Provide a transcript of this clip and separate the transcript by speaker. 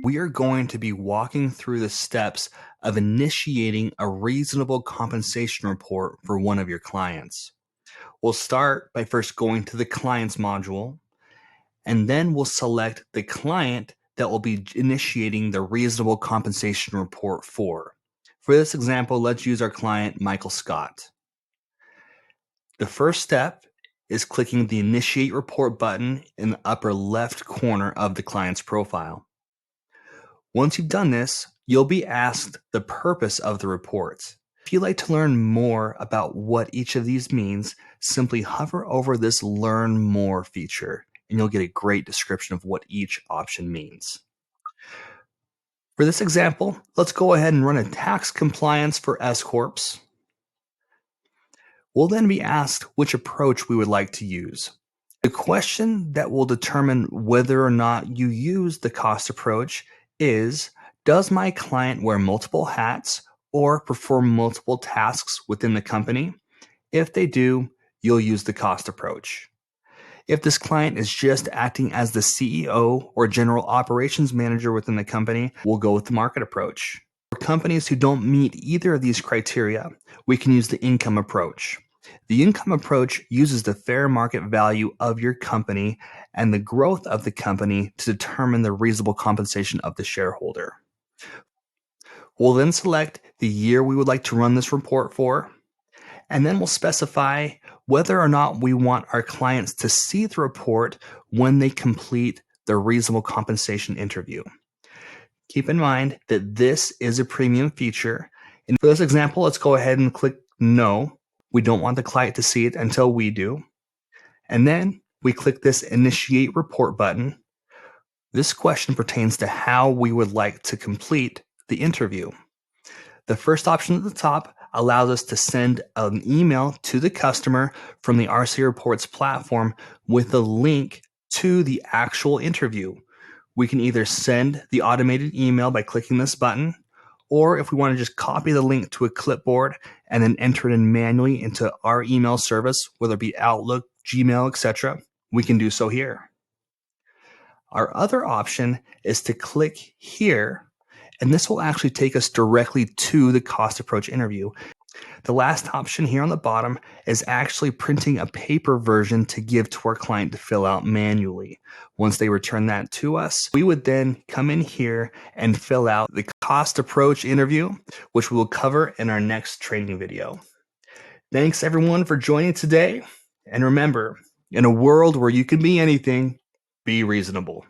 Speaker 1: We are going to be walking through the steps of initiating a reasonable compensation report for one of your clients. We'll start by first going to the Clients module, and then we'll select the client that will be initiating the reasonable compensation report for. For this example, let's use our client, Michael Scott. The first step is clicking the Initiate Report button in the upper left corner of the client's profile. Once you've done this, you'll be asked the purpose of the report. If you'd like to learn more about what each of these means, simply hover over this Learn More feature, and you'll get a great description of what each option means. For this example, let's go ahead and run a tax compliance for S-Corps. We'll then be asked which approach we would like to use. The question that will determine whether or not you use the cost approach is, does my client wear multiple hats or perform multiple tasks within the company? If they do, you'll use the cost approach. If this client is just acting as the CEO or general operations manager within the company, we'll go with the market approach. For companies who don't meet either of these criteria, we can use the income approach. The income approach uses the fair market value of your company and the growth of the company to determine the reasonable compensation of the shareholder. We'll then select the year we would like to run this report for, and then we'll specify whether or not we want our clients to see the report when they complete the reasonable compensation interview. Keep in mind that this is a premium feature, and for this example, let's go ahead and click No. We don't want the client to see it until we do. And then we click this Initiate Report button. This question pertains to how we would like to complete the interview. The first option at the top allows us to send an email to the customer from the RCReports platform with a link to the actual interview. We can either send the automated email by clicking this button, or if we want to just copy the link to a clipboard and then enter it in manually into our email service, whether it be Outlook, Gmail, etc., we can do so here. Our other option is to click here, and this will actually take us directly to the cost approach interview. The last option here on the bottom is actually printing a paper version to give to our client to fill out manually. Once they return that to us, we would then come in here and fill out the cost approach interview, which we will cover in our next training video. Thanks everyone for joining today. And remember, in a world where you can be anything, be reasonable.